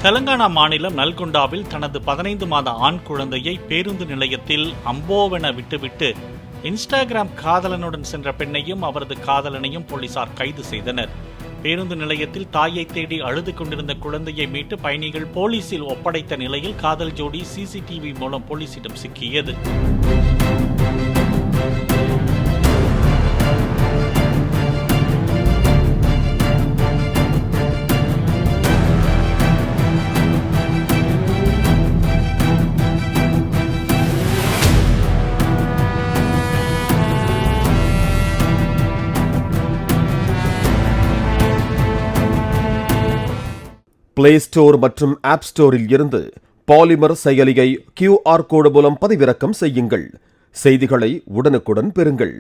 தெலங்கானா மாநிலம் நல்கொண்டாவில் தனது 15 மாத ஆண் குழந்தையை பேருந்து நிலையத்தில் அம்போவென விட்டுவிட்டு இன்ஸ்டாகிராம் காதலனுடன் சென்ற பெண்ணையும் அவரது காதலனையும் போலீசார் கைது செய்தனர். பேருந்து நிலையத்தில் தாயை தேடி அழுது கொண்டிருந்த குழந்தையை மீட்டு பயணிகள் போலீசில் ஒப்படைத்த நிலையில் காதல் ஜோடி சிசிடிவி மூலம் போலீசிடம் சிக்கியது. பிளே ஸ்டோர் மற்றும் ஆப் ஸ்டோரில் இருந்து பாலிமர் செயலியை QR கோடு மூலம் பதிவிறக்கம் செய்யுங்கள். செய்திகளை உடனுக்குடன் பெறுங்கள்.